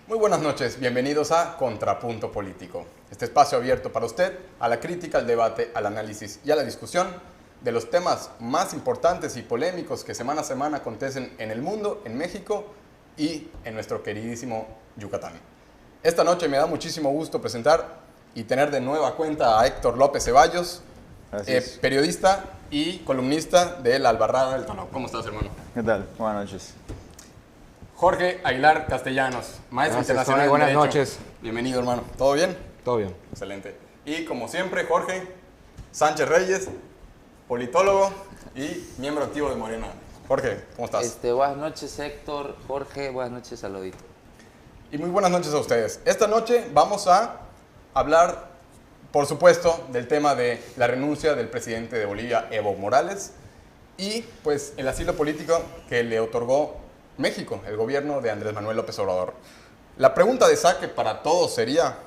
Muy buenas noches, bienvenidos a Contrapunto Político, este espacio abierto para usted a la crítica, al debate, al análisis y a la discusión de los temas más importantes y polémicos que semana a semana acontecen en el mundo, en México y en nuestro queridísimo Yucatán. Esta noche me da muchísimo gusto presentar y tener de nueva cuenta a Héctor López Ceballos, periodista y columnista de La Albarrada del Tonop. ¿Cómo estás, hermano? ¿Qué tal? Buenas noches. Jorge Aguilar Castellanos, maestro internacional Tony, buenas en Derecho. noches. Bienvenido, hermano. ¿Todo bien? Todo bien. Excelente. Y como siempre, Jorge Sánchez Reyes, politólogo y miembro activo de Morena. Jorge, ¿cómo estás? Buenas noches, Héctor, Jorge, buenas noches al auditorio. Y muy buenas noches a ustedes. Esta noche vamos a hablar, por supuesto, del tema de la renuncia del presidente de Bolivia, Evo Morales, y pues el asilo político que le otorgó México, el gobierno de Andrés Manuel López Obrador. La pregunta de saque para todos sería,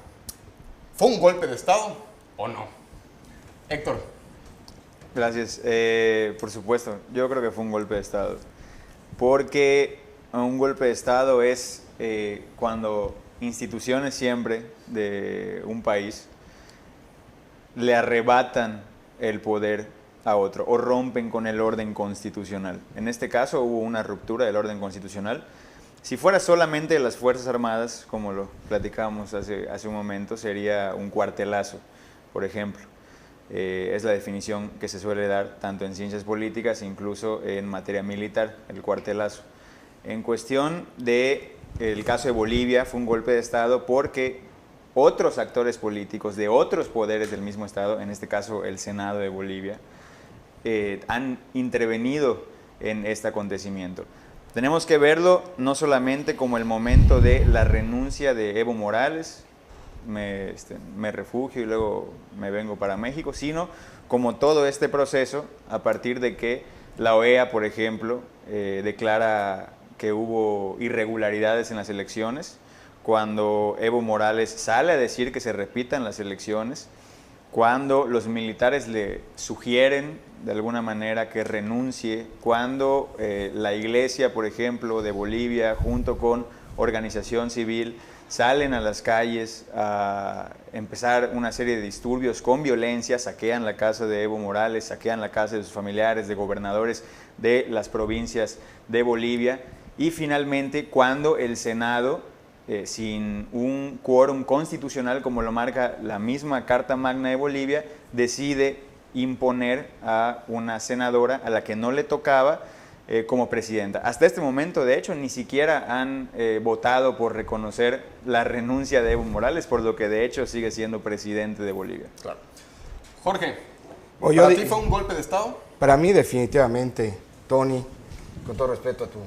¿fue un golpe de Estado o no? Héctor. Gracias. Por supuesto, yo creo que fue un golpe de Estado. Porque un golpe de Estado es cuando instituciones siempre de un país le arrebatan el poder a otro o rompen con el orden constitucional. En este caso hubo una ruptura del orden constitucional. Si fuera solamente las Fuerzas Armadas, como lo platicábamos hace un momento, sería un cuartelazo, por ejemplo. Es la definición que se suele dar tanto en ciencias políticas e incluso en materia militar, el cuartelazo. En cuestión del caso de Bolivia, fue un golpe de Estado porque otros actores políticos de otros poderes del mismo Estado, en este caso el Senado de Bolivia, han intervenido en este acontecimiento. Tenemos que verlo no solamente como el momento de la renuncia de Evo Morales, me refugio y luego me vengo para México, sino como todo este proceso a partir de que la OEA, por ejemplo, declara que hubo irregularidades en las elecciones, cuando Evo Morales sale a decir que se repitan las elecciones, cuando los militares le sugieren de alguna manera que renuncie, cuando la iglesia, por ejemplo, de Bolivia, junto con organización civil, salen a las calles a empezar una serie de disturbios con violencia, saquean la casa de Evo Morales, saquean la casa de sus familiares, de gobernadores de las provincias de Bolivia, y finalmente cuando el Senado, sin un quórum constitucional como lo marca la misma Carta Magna de Bolivia, decide imponer a una senadora a la que no le tocaba como presidenta. Hasta este momento, de hecho, ni siquiera han votado por reconocer la renuncia de Evo Morales, por lo que de hecho sigue siendo presidente de Bolivia. Claro. Jorge, ¿para ti fue un golpe de Estado? Para mí definitivamente, Tony, con todo respeto a tu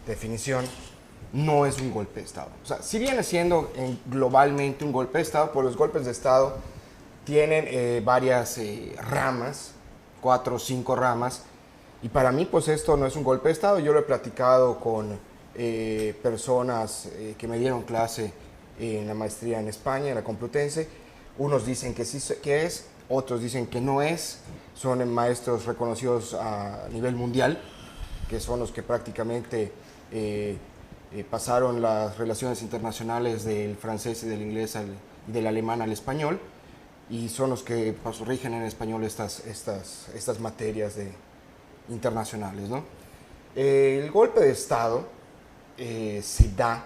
definición, no es un golpe de Estado. O sea, sí viene siendo globalmente un golpe de Estado, pues los golpes de Estado tienen varias ramas, 4 o 5 ramas, y para mí pues esto no es un golpe de Estado. Yo lo he platicado con personas que me dieron clase en la maestría en España, en la Complutense. Unos dicen que sí que es, otros dicen que no es. Son maestros reconocidos a nivel mundial, que son los que prácticamente pasaron las relaciones internacionales del francés y del inglés y del alemán al español, y son los que pues, rigen en español estas materias internacionales, ¿no? El golpe de Estado se da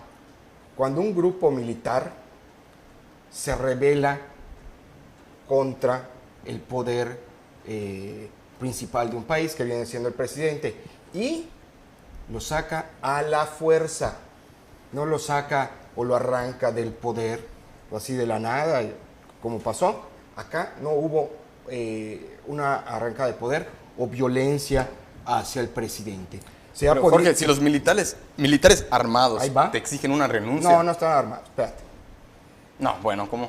cuando un grupo militar se rebela contra el poder principal de un país, que viene siendo el presidente, y lo saca a la fuerza, no lo saca o lo arranca del poder, o así de la nada, como pasó. Acá no hubo una arrancada de poder o violencia hacia el presidente. Pero, Jorge, si los militares armados te exigen una renuncia... No estaban armados, espérate. No, bueno, ¿cómo?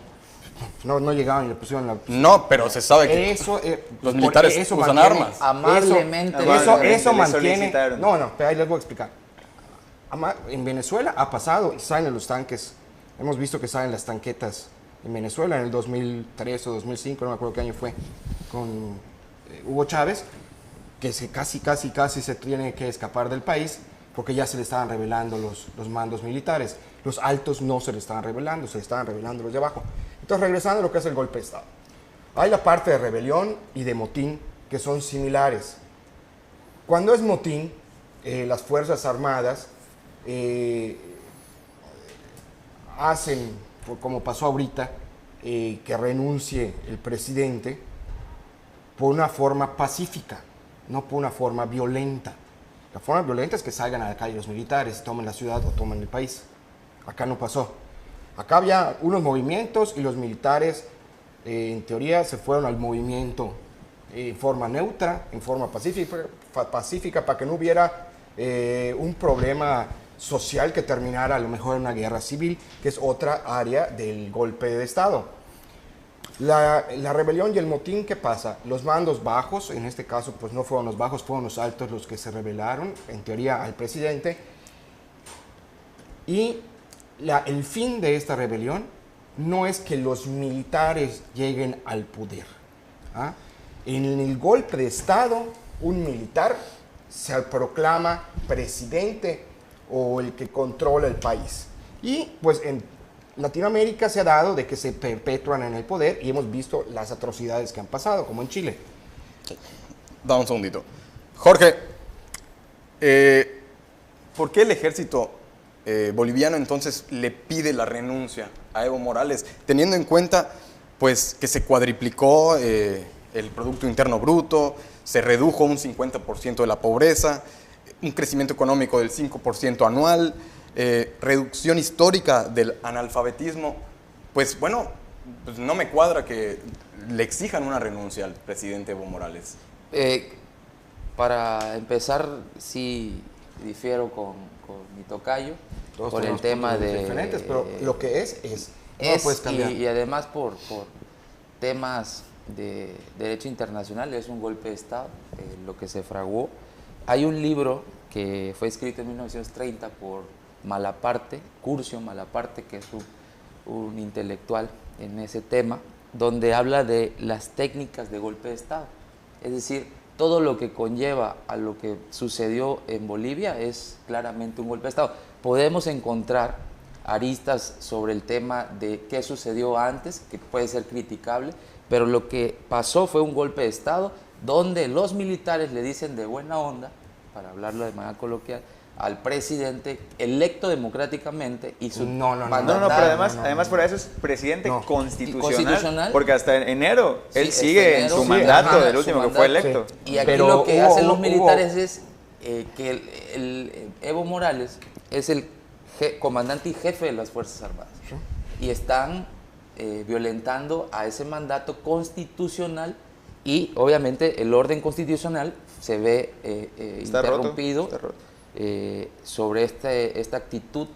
No llegaban y le pusieron la... No, pero se sabe que los militares usan armas. Amablemente. Eso mantiene... No, pero ahí les voy a explicar. En Venezuela ha pasado, y salen los tanques. Hemos visto que salen las tanquetas en Venezuela en el 2003 o 2005, no me acuerdo qué año fue, con Hugo Chávez, que casi se tiene que escapar del país porque ya se le estaban revelando los mandos militares. los altos no se le estaban rebelando, se le estaban rebelando los de abajo. Entonces, regresando a lo que es el golpe de Estado. Hay la parte de rebelión y de motín que son similares. Cuando es motín, las Fuerzas Armadas hacen, como pasó ahorita, que renuncie el presidente por una forma pacífica, no por una forma violenta. La forma violenta es que salgan a la calle los militares, tomen la ciudad o tomen el país. Acá no pasó. Acá había unos movimientos y los militares, en teoría, se fueron al movimiento en forma neutra, en forma pacífica para que no hubiera un problema social que terminara a lo mejor en una guerra civil, que es otra área del golpe de Estado. La rebelión y el motín, ¿qué pasa? Los mandos bajos, en este caso pues no fueron los bajos, fueron los altos los que se rebelaron, en teoría al presidente, y el fin de esta rebelión no es que los militares lleguen al poder. ¿Ah? En el golpe de Estado, un militar se proclama presidente o el que controla el país. Y pues en Latinoamérica se ha dado de que se perpetúan en el poder y hemos visto las atrocidades que han pasado, como en Chile. Dame un segundito. Jorge, ¿por qué el ejército boliviano entonces le pide la renuncia a Evo Morales, teniendo en cuenta pues que se cuadriplicó el Producto Interno Bruto, se redujo un 50% de la pobreza, un crecimiento económico del 5% anual, reducción histórica del analfabetismo? Pues bueno, pues no me cuadra que le exijan una renuncia al presidente Evo Morales. Para empezar, sí difiero con mi tocayo. Todos por el tenemos tema puntos de diferentes, pero lo que es no lo puedes cambiar. Y además por temas de derecho internacional es un golpe de Estado, lo que se fraguó. Hay un libro que fue escrito en 1930 por Malaparte, Curcio Malaparte, que es un intelectual en ese tema, donde habla de las técnicas de golpe de Estado. Es decir, todo lo que conlleva a lo que sucedió en Bolivia es claramente un golpe de Estado. Podemos encontrar aristas sobre el tema de qué sucedió antes, que puede ser criticable, pero lo que pasó fue un golpe de Estado donde los militares le dicen de buena onda, para hablarlo de manera coloquial, al presidente electo democráticamente y su pero además por eso es presidente constitucional, porque hasta enero él sigue en su mandato del último que fue electo. Sí. Y aquí lo que hacen los militares es que el Evo Morales es el comandante y jefe de las Fuerzas Armadas y están violentando a ese mandato constitucional y obviamente el orden constitucional se ve interrumpido sobre esta actitud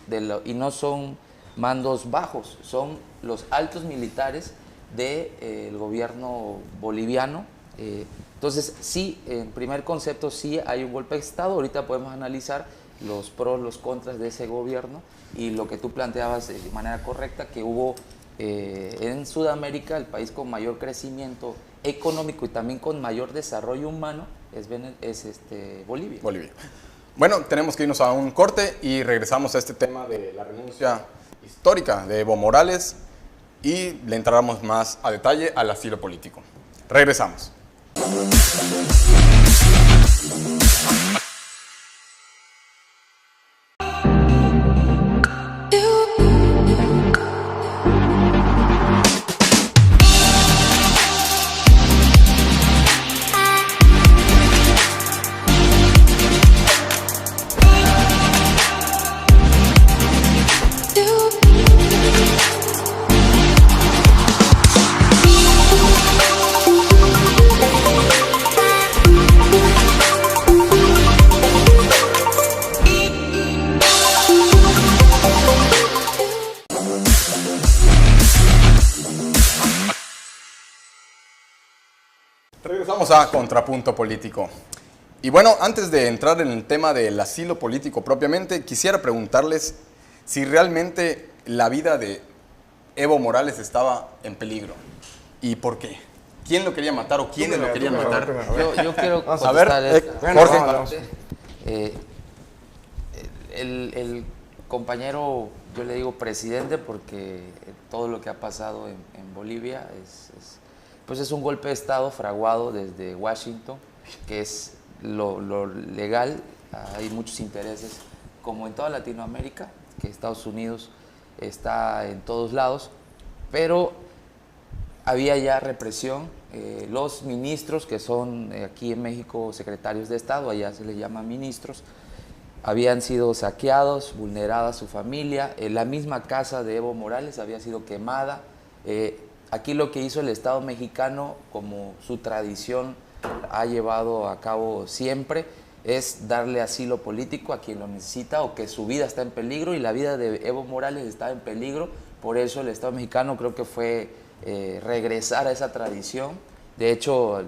y no son mandos bajos, son los altos militares del gobierno boliviano. Entonces sí, en primer concepto sí hay un golpe de Estado. Ahorita podemos analizar los pros, los contras de ese gobierno y lo que tú planteabas de manera correcta, que hubo en Sudamérica el país con mayor crecimiento económico y también con mayor desarrollo humano es Bolivia. Bueno, tenemos que irnos a un corte y regresamos a este tema de la renuncia histórica de Evo Morales y le entraremos más a detalle al asilo político. Regresamos. Regresamos a Contrapunto Político. Y bueno, antes de entrar en el tema del asilo político propiamente, quisiera preguntarles si realmente la vida de Evo Morales estaba en peligro. ¿Y por qué? ¿Quién lo quería matar o quiénes lo querían matar? Yo quiero a ver, Jorge. El compañero yo le digo presidente porque todo lo que ha pasado en Bolivia pues es un golpe de Estado fraguado desde Washington, que es lo legal. Hay muchos intereses, como en toda Latinoamérica, que Estados Unidos está en todos lados, pero había ya represión. Los ministros, que son aquí en México secretarios de Estado, allá se les llama ministros, habían sido saqueados, vulnerada su familia, la misma casa de Evo Morales había sido quemada. Aquí lo que hizo el Estado mexicano, como su tradición ha llevado a cabo siempre, es darle asilo político a quien lo necesita o que su vida está en peligro, y la vida de Evo Morales está en peligro. Por eso el Estado mexicano creo que fue regresar a esa tradición. De hecho,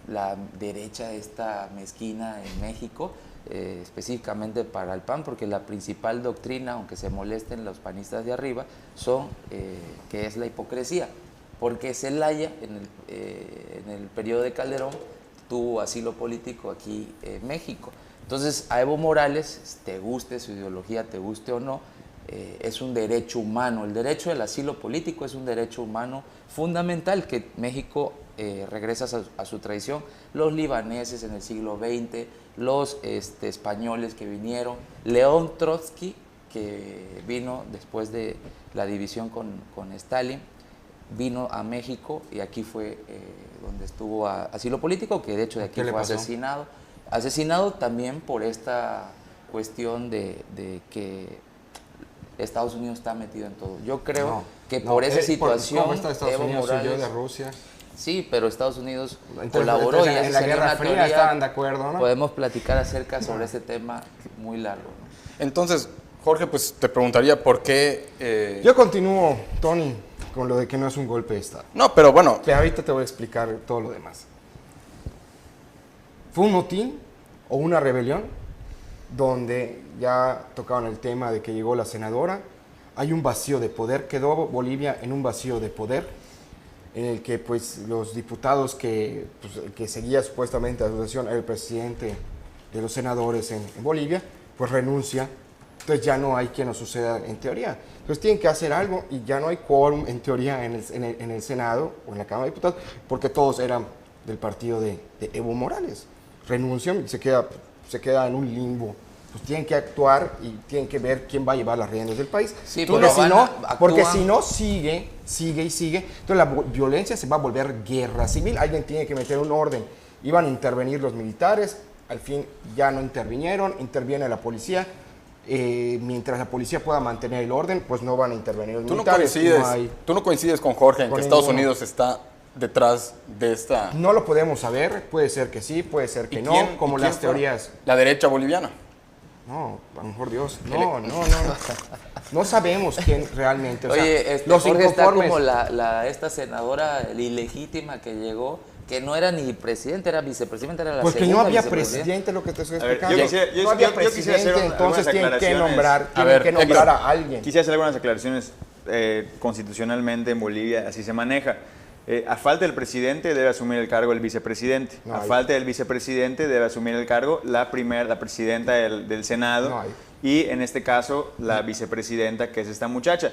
la derecha está mezquina en México, específicamente para el PAN, porque la principal doctrina, aunque se molesten los panistas de arriba, que es la hipocresía, porque Zelaya en el periodo de Calderón tuvo asilo político aquí en México. Entonces, a Evo Morales, te guste su ideología, te guste o no, es un derecho humano. El derecho al asilo político es un derecho humano fundamental que México regresa a su tradición. Los libaneses en el siglo XX, los españoles que vinieron, León Trotsky, que vino después de la división con Stalin, vino a México y aquí fue donde estuvo asilo político, que de hecho de aquí fue asesinado. Asesinado también por esta cuestión de que Estados Unidos está metido en todo. Yo creo que por esa situación... ¿Cómo está Estados Unidos? Huyó de Rusia. Sí, pero Estados Unidos colaboró. Entonces, en la Guerra Fría estaban de acuerdo, ¿no? Podemos platicar acerca sobre este tema muy largo, ¿no? Entonces, Jorge, pues te preguntaría por qué... Yo continúo, Tony, con lo de que no es un golpe de Estado. No, pero bueno... Ahorita te voy a explicar todo lo demás. Fue un motín o una rebelión donde ya tocaban el tema de que llegó la senadora. Hay un vacío de poder, quedó Bolivia en un vacío de poder, en el que pues los diputados que seguía supuestamente la asociación, el presidente de los senadores en Bolivia, pues renuncia. Entonces ya no hay quien nos suceda en teoría. Entonces tienen que hacer algo y ya no hay quórum en teoría en el Senado o en la Cámara de Diputados, porque todos eran del partido de Evo Morales. Renuncian y se queda en un limbo. Pues tienen que actuar y tienen que ver quién va a llevar las riendas del país. Sí, porque si no sigue. Entonces la violencia se va a volver guerra civil. Alguien tiene que meter un orden. Iban a intervenir los militares, al fin ya no intervinieron, interviene la policía. Mientras la policía pueda mantener el orden, pues no van a intervenir los militares. ¿Tú no coincides con Jorge en que Estados Unidos está detrás de esta...? No lo podemos saber, puede ser que sí, puede ser que no, como las teorías. ¿La derecha boliviana? No, a lo mejor Dios, no sabemos quién realmente. O sea, oye, los Jorge está inconformes, como esta senadora ilegítima que llegó, que no era ni presidente, era vicepresidente, era la porque segunda no había vicepresidenta. presidente, lo que te estoy A ver, explicando. No había presidente, entonces tienen que nombrar a alguien. Quisiera hacer algunas aclaraciones constitucionalmente en Bolivia, así se maneja. A falta del presidente debe asumir el cargo el vicepresidente. Falta del vicepresidente debe asumir el cargo la presidenta del Senado. Y en este caso la vicepresidenta, que es esta muchacha.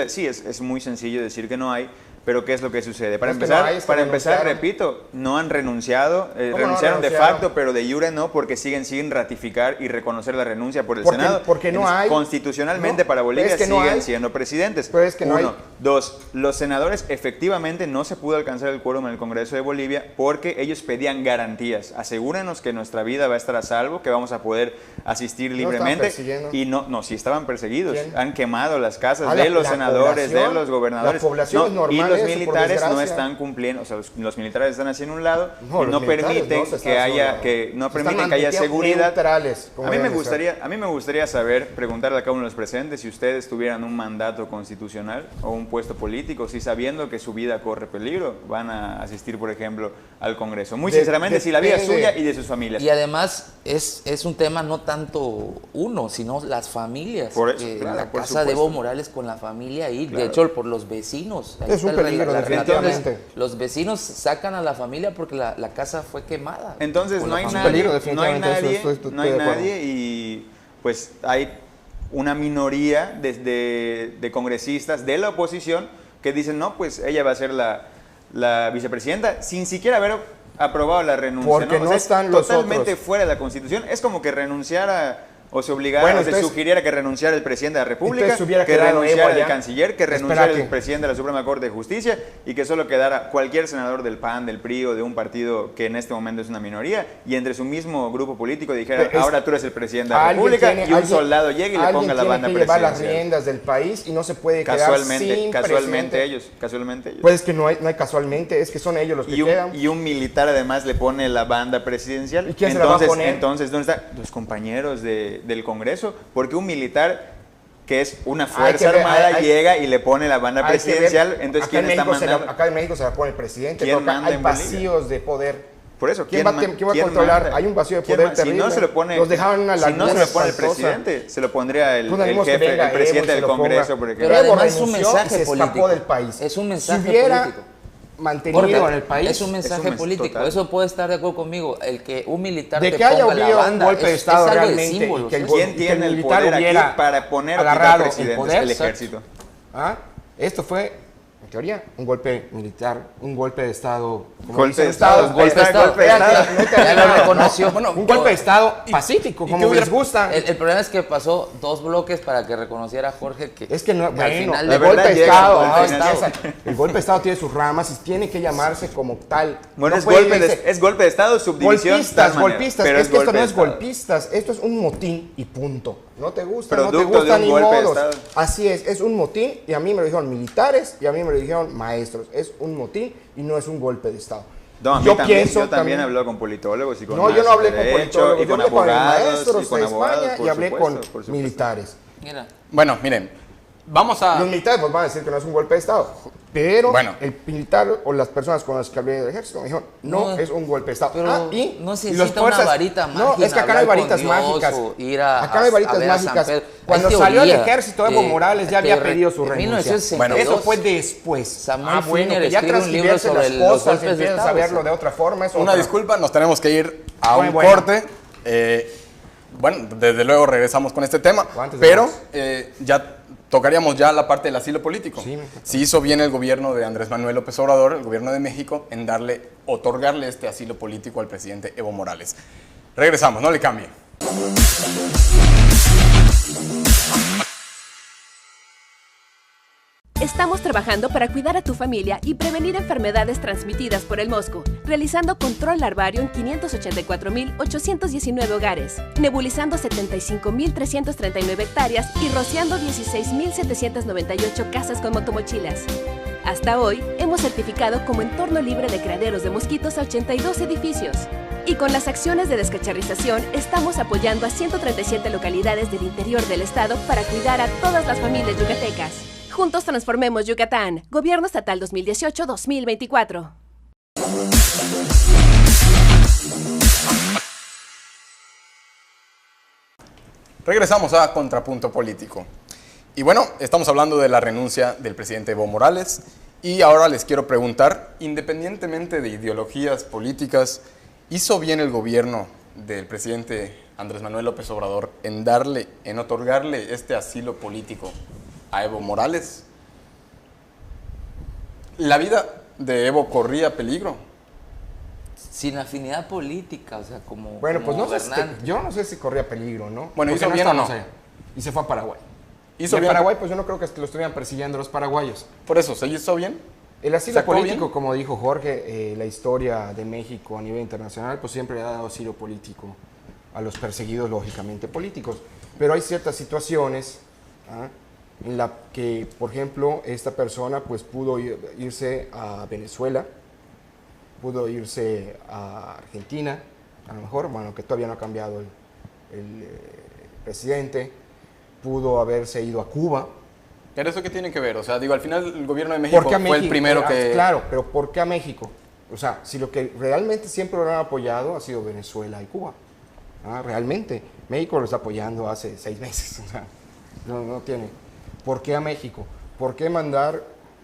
Sí, es muy sencillo decir que no hay. Pero ¿qué es lo que sucede? Para empezar, repito, no han renunciado, renunciaron de facto, pero de jure no, porque siguen ratificar y reconocer la renuncia por el Senado. Porque no hay. Constitucionalmente para Bolivia siguen siendo presidentes. Uno. Dos, los senadores efectivamente no se pudo alcanzar el quórum en el Congreso de Bolivia porque ellos pedían garantías. Asegúrenos que nuestra vida va a estar a salvo, que vamos a poder asistir libremente. Y sí estaban perseguidos. ¿Quién? Han quemado las casas de los senadores, de los gobernadores. La población es normal. Los militares no están cumpliendo, o sea, los militares están haciendo un lado y no permiten que haya seguridad. A mí me gustaría saber, preguntarle a cada uno de los presentes si ustedes tuvieran un mandato constitucional o un puesto político, si sabiendo que su vida corre peligro, van a asistir, por ejemplo, al Congreso. Muy sinceramente, si la vida es suya y de sus familias. Y además es un tema no tanto uno, sino las familias. Por eso, la casa de Evo Morales con la familia ahí, de hecho por los vecinos. Ahí es un peligro, definitivamente. Los vecinos sacan a la familia porque la casa fue quemada. Entonces no hay nadie y pues hay una minoría de congresistas de la oposición que dicen, no, pues ella va a ser la vicepresidenta, sin siquiera haber aprobado la renuncia. Porque no, no están los totalmente otros. fuera de la Constitución. Es como que renunciara o se obligara, Bueno, o se entonces- sugiriera que renunciara el presidente de la República, entonces hubiera que quedado renunciara Evo el allá. canciller, que renunciara el Espérate. presidente de la Suprema Corte de Justicia y que solo quedara cualquier senador del PAN, del PRI o de un partido que en este momento es una minoría y entre su mismo grupo político dijera, Pero es- ahora tú eres el presidente de la Alguien República tiene- y un alguien- soldado llegue y le ponga la banda Alguien tiene que llevar las presidencial. riendas del país y no se puede quedar Casualmente, sin casualmente presidente. ellos. Pues es que no hay casualmente, es que son ellos los que quedan. Y un militar además le pone la banda presidencial. ¿Y quién se la va a poner? Entonces, ¿dónde están los compañeros del Congreso? Porque un militar que es una fuerza que ver, armada hay- llega y le pone la banda Hay que ver, presidencial. Entonces, acá ¿quién en está México mandando? acá en México se la pone el presidente, ¿Quién pero acá manda hay en Bolivia? vacíos de poder. Por eso, ¿Quién va a quién controlar? manda? Hay un vacío de ¿Quién poder manda? terrible. Si no se lo pone, Los dejaron en una si no se laguna lo pone el espantosa. presidente, se lo pondría el Pues animo que jefe, venga el Evo y presidente se del lo ponga. Congreso, por ejemplo. Pero Evo además es un renunció y mensaje se escapó político. del país. Es un mensaje Si hubiera político. mantenido Porque en el país, es un mensaje político, total. eso puede estar de acuerdo conmigo. El que un militar de te que haya ponga la habido un banda golpe de es Estado algo de realmente símbolos, y que el, ¿eh? ¿Quién y que tiene el militar poder aquí hubiera para poner o quitar agarrado el presidentes? poder, El ejército. ¿ah? Esto fue, en teoría, un golpe militar, un golpe de Estado. Como Golpe dicen de Estado, Estados, golpe de Estado. golpe de Estado. Ya lo reconoció. Bueno, un golpe de Estado pacífico, y como qué les gusta. El problema es que pasó 2 bloques para que reconociera Jorge que Es que no, al bueno, final el la de golpe verdad de llega, Estado, el golpe de el golpe de Estado tiene sus ramas y tiene que llamarse como tal. Bueno, No es, puede golpe de, irse- es golpe de Estado, subdivisión, golpistas, tal manera, golpistas, pero es que esto golpe no de es Estado. golpistas, esto es un motín y punto. No te gusta, no te Producto gusta de un ni golpe de modos. Estado. Así es un motín y a mí me lo dijeron militares y a mí me lo dijeron maestros. Es un motín y no es un golpe de Estado. No, a mí yo también, pienso yo también he hablado con politólogos y con No, yo no hablé con derecho, politólogos, y yo con hablé con abogados maestros y con de abogados, España por y hablé supuesto, con por supuesto. militares. Mira, Bueno, miren, vamos a... Los militares pues, van a decir que no es un golpe de Estado, pero Bueno. el militar o las personas con las que hablé del ejército me dijeron, no, No, es un golpe de Estado. pero y no se y necesita los una varita No, mágica, es que acá no hay hablar con varitas Dios mágicas. o ir a- Acá no hay varitas a ver a San mágicas. Pedro. Cuando Hay salió el teoría, ejército, Evo Morales ya había pedido su en renuncia. 1962, Eso fue después. Samuel bueno, Finer que ya escribe un libro transcribirse sobre las los cosas, golpes de empiezas a Estado, verlo sí. de otra forma. Es Una otra. disculpa, nos tenemos que ir a Muy un bueno. corte. Bueno, desde luego regresamos con este tema, Antes de pero más. ya tocaríamos ya la parte del asilo político. Sí, Si hizo bien el gobierno de Andrés Manuel López Obrador, el gobierno de México, en otorgarle este asilo político al presidente Evo Morales. Regresamos, no le cambie. Estamos trabajando para cuidar a tu familia y prevenir enfermedades transmitidas por el mosco, realizando control larvario en 584.819 hogares, nebulizando 75.339 hectáreas y rociando 16.798 casas con motomochilas. Hasta hoy, hemos certificado como entorno libre de criaderos de mosquitos a 82 edificios. Y con las acciones de descacharrización, estamos apoyando a 137 localidades del interior del estado para cuidar a todas las familias yucatecas. Juntos transformemos Yucatán. Gobierno Estatal 2018-2024. Regresamos a Contrapunto Político. Y bueno, estamos hablando de la renuncia del presidente Evo Morales y ahora les quiero preguntar, independientemente de ideologías políticas, ¿hizo bien el gobierno del presidente Andrés Manuel López Obrador en otorgarle este asilo político a Evo Morales? ¿La vida de Evo corría peligro? sin afinidad política, o sea, como Bueno, pues como no sé, gobernante. yo no sé si corría peligro, ¿no? Bueno, Porque ¿hizo bien o no? estamos allá. Y se fue a Paraguay. ¿Hizo Y en bien? Paraguay, pues yo no creo que lo estuvieran persiguiendo los paraguayos. Por eso, ¿se hizo bien? El asilo ¿Sacó político, bien? como dijo Jorge, la historia de México a nivel internacional, pues siempre le ha dado asilo político a los perseguidos, lógicamente, políticos. Pero hay ciertas situaciones en la que, por ejemplo, esta persona pues pudo irse a Venezuela, pudo irse a Argentina, a lo mejor, bueno, que todavía no ha cambiado el presidente, pudo haberse ido a Cuba. ¿Pero eso qué tiene que ver? O sea, digo, al final el gobierno de México ¿Por qué a fue el México? primero que... Claro, pero ¿por qué a México? O sea, si lo que realmente siempre lo han apoyado ha sido Venezuela y Cuba. Realmente, México lo está apoyando hace 6 meses. O sea, no tiene. ¿Por qué a México? ¿Por qué mandar?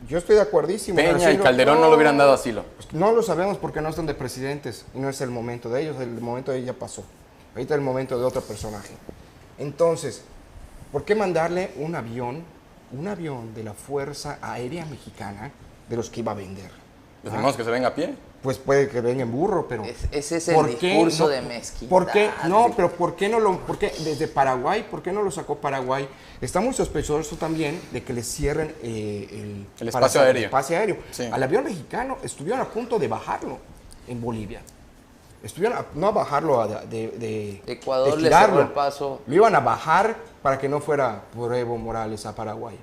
Yo estoy de acuerdísimo. en Peña y asilo. Calderón no le hubieran dado asilo. Pues no lo sabemos porque no están de presidentes y no es el momento de ellos, el momento de ella pasó. Ahorita es el momento de otro personaje. Entonces, ¿Por qué mandarle un avión de la Fuerza Aérea Mexicana de los que iba a vender? Decimos que se venga a pie. Pues puede que venga en burro, pero... Ese es el ¿por qué discurso no? de mezquindad. ¿Por qué? No, pero ¿por qué no lo...? ¿Por qué desde Paraguay? ¿Por qué no lo sacó Paraguay? Está muy sospechoso también de que le cierren el espacio aéreo. El espacio aéreo. Sí. Al avión mexicano estuvieron a punto de bajarlo en Bolivia. Estuvieron no a bajarlo, de Ecuador de le tirarlo. cerró el paso. Lo iban a bajar para que no fuera por Evo Morales a Paraguay.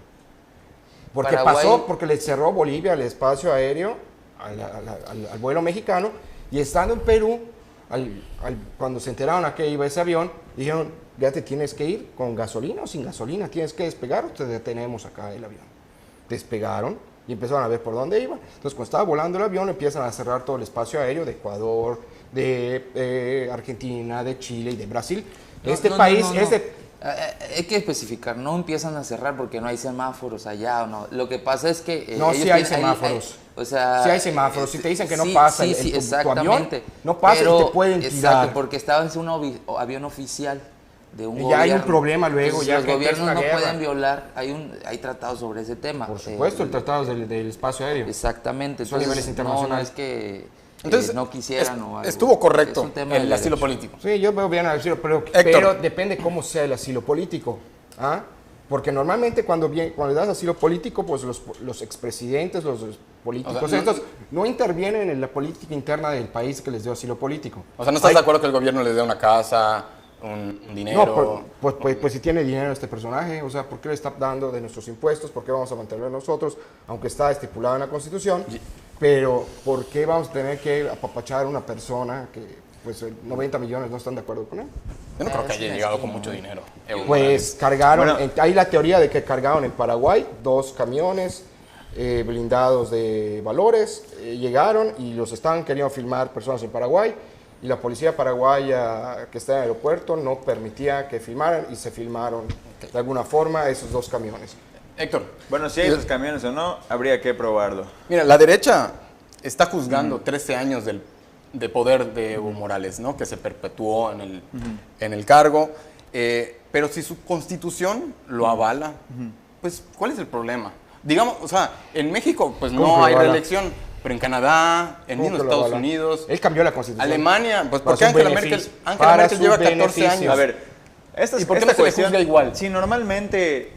Porque Paraguay- pasó, porque le cerró Bolivia el espacio aéreo al vuelo mexicano, y estando en Perú, cuando se enteraron a qué iba ese avión, dijeron, ya te tienes que ir con gasolina o sin gasolina, tienes que despegar o te detenemos acá el avión. Despegaron y empezaron a ver por dónde iban. Entonces, cuando estaba volando el avión, empiezan a cerrar todo el espacio aéreo de Ecuador, de Argentina, de Chile y de Brasil. Hay que especificar, no empiezan a cerrar porque no hay semáforos allá o no. Lo que pasa es que... No, ellos sí hay tienen- semáforos. o sea, Sí hay semáforos. Si te dicen que no sí, pasa sí, tu exactamente. avión, no pasa y te pueden exacto, tirar. porque estaba en un avión oficial de un Y gobierno. ya hay un problema luego, Entonces, ya los que empieza gobiernos una no guerra. pueden violar, hay tratados sobre ese tema. Por supuesto, el tratado del espacio aéreo. Exactamente. Son niveles Entonces, no internacionales. es que Entonces, no quisieran o algo. estuvo correcto Es un tema de el asilo derecho. político. Sí, yo veo bien el asilo, pero Héctor. depende cómo sea el asilo político. ¿Ah? Porque normalmente cuando le das asilo político, pues los expresidentes, los políticos, O sea, estos no intervienen en la política interna del país que les dio asilo político. O sea, ¿no estás de acuerdo que el gobierno les dé una casa, un dinero? No, pues si tiene dinero este personaje, o sea, ¿por qué le está dando de nuestros impuestos? ¿Por qué vamos a mantenerlo nosotros? Aunque está estipulado en la Constitución, pero ¿por qué vamos a tener que apapachar a una persona que pues 90 millones no están de acuerdo con él? Yo no creo que haya llegado con mucho dinero. Evo Pues Morales. cargaron, Bueno. hay la teoría de que cargaron en Paraguay 2 camiones blindados de valores, llegaron y los estaban queriendo filmar personas en Paraguay, y la policía paraguaya que está en el aeropuerto no permitía que filmaran, y se filmaron de alguna forma esos 2 camiones. Héctor, Bueno, si hay esos camiones o no, habría que probarlo. mira, la derecha está juzgando 13 años de poder de Evo Morales, ¿no? Que se perpetuó en el cargo. Pero si su constitución lo avala, pues, ¿cuál es el problema? Digamos, o sea, en México, pues ¿Cómo no que lo hay avala? reelección, pero en Canadá, en ¿Cómo mismos que lo Estados avala? Unidos, Él cambió la constitución. Alemania, pues Para porque su Angela beneficio. Merkel Para Merkel su lleva 14 beneficio. años. A ver, ¿Y por qué no se le juzga igual? Si normalmente,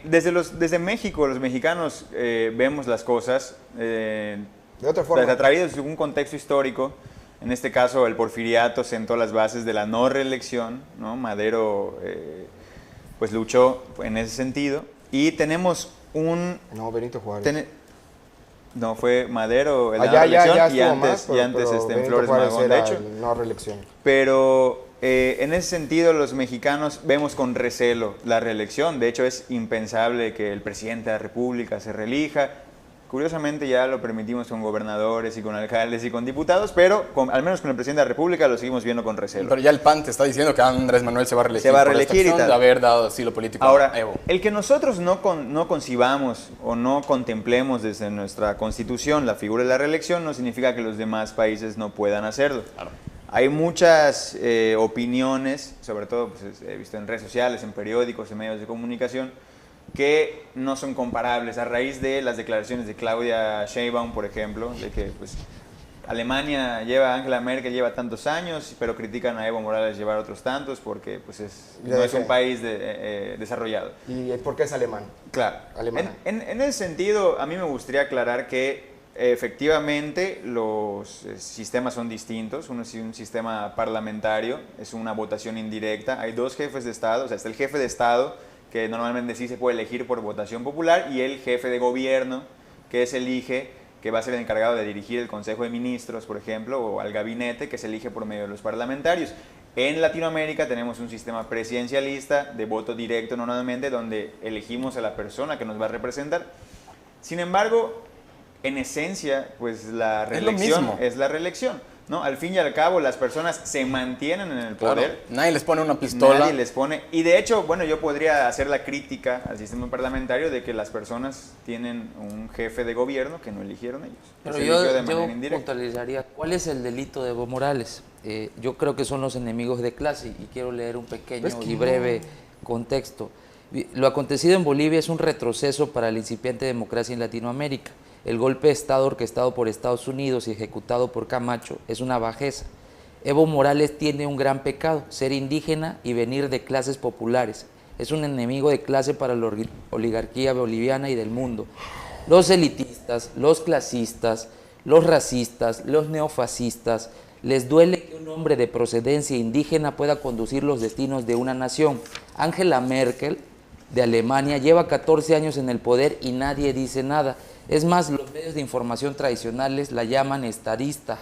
desde México, los mexicanos vemos las cosas De otra forma. atraídos de un contexto histórico. En este caso, el porfiriato sentó las bases de la no reelección, ¿no? Madero pues luchó en ese sentido. Y tenemos No, Benito Juárez. no, fue Madero el de la Ya reelección y estuvo antes, más, y antes pero en Benito Flores Juárez Magón, era de hecho. el no reelección. Pero en ese sentido los mexicanos vemos con recelo la reelección. De hecho es impensable que el presidente de la República se reelija. Curiosamente ya lo permitimos con gobernadores y con alcaldes y con diputados, pero al menos con el presidente de la República lo seguimos viendo con recelo. Pero ya el PAN te está diciendo que Andrés Manuel se va a reelegir. Se va a por esta reelegir y acción tal. de haber dado asilo político Ahora, a Evo. el que nosotros no concibamos o no contemplemos desde nuestra Constitución la figura de la reelección no significa que los demás países no puedan hacerlo. Claro. Hay muchas opiniones, sobre todo pues, he visto en redes sociales, en periódicos, en medios de comunicación, que no son comparables a raíz de las declaraciones de Claudia Sheinbaum, por ejemplo, de que pues, Angela Merkel lleva tantos años, pero critican a Evo Morales llevar otros tantos porque pues, no es un país desarrollado. ¿Y por qué es alemán? Claro. Alemana. En ese sentido, a mí me gustaría aclarar que efectivamente los sistemas son distintos. Uno es un sistema parlamentario, es una votación indirecta. Hay 2 jefes de Estado, o sea, está el jefe de Estado, que normalmente sí se puede elegir por votación popular, y el jefe de gobierno, que se elige, que va a ser el encargado de dirigir el Consejo de Ministros, por ejemplo, o al gabinete, que se elige por medio de los parlamentarios. En Latinoamérica tenemos un sistema presidencialista de voto directo normalmente, donde elegimos a la persona que nos va a representar. Sin embargo, en esencia, pues la reelección mismo. es la reelección, ¿no? Al fin y al cabo, las personas se mantienen en el Claro, poder. nadie les pone una pistola. Nadie les pone. Y de hecho, bueno, yo podría hacer la crítica al sistema parlamentario de que las personas tienen un jefe de gobierno que no eligieron ellos. Pero Se eligió de yo manera indirecta. puntualizaría, ¿cuál es el delito de Evo Morales? Yo creo que son los enemigos de clase y quiero leer un pequeño Es que y breve contexto. Lo acontecido en Bolivia es un retroceso para la incipiente democracia en Latinoamérica. El golpe de Estado orquestado por Estados Unidos y ejecutado por Camacho es una bajeza. Evo Morales tiene un gran pecado, ser indígena y venir de clases populares. Es un enemigo de clase para la oligarquía boliviana y del mundo. Los elitistas, los clasistas, los racistas, los neofascistas, les duele que un hombre de procedencia indígena pueda conducir los destinos de una nación. Angela Merkel, de Alemania, lleva 14 años en el poder y nadie dice nada. Es más, los medios de información tradicionales la llaman estadista.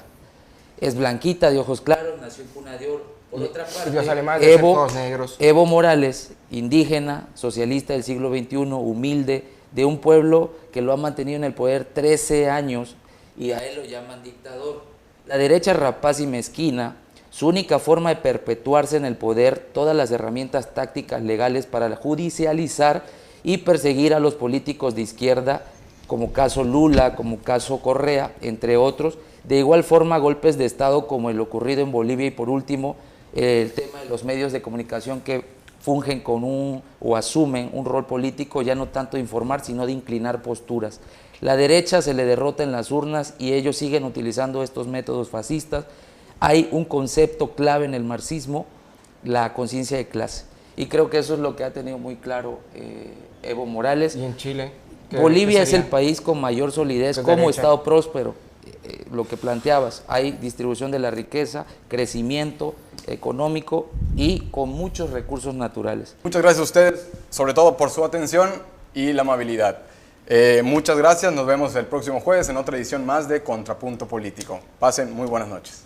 Es blanquita, de ojos claros, nació en cuna de oro. Por otra parte, Evo Morales, indígena, socialista del siglo XXI, humilde, de un pueblo que lo ha mantenido en el poder 13 años y a él lo llaman dictador. La derecha rapaz y mezquina, su única forma de perpetuarse en el poder, todas las herramientas tácticas legales para judicializar y perseguir a los políticos de izquierda, como caso Lula, como caso Correa, entre otros. De igual forma, golpes de Estado como el ocurrido en Bolivia y por último, el tema de los medios de comunicación que fungen con o asumen un rol político, ya no tanto de informar, sino de inclinar posturas. La derecha se le derrota en las urnas y ellos siguen utilizando estos métodos fascistas. Hay un concepto clave en el marxismo, la conciencia de clase. Y creo que eso es lo que ha tenido muy claro Evo Morales. ¿Y en Chile? Bolivia es el país con mayor solidez como Estado próspero. Lo que planteabas, hay distribución de la riqueza, crecimiento económico y con muchos recursos naturales. Muchas gracias a ustedes, sobre todo por su atención y la amabilidad. Muchas gracias, nos vemos el próximo jueves en otra edición más de Contrapunto Político. Pasen muy buenas noches.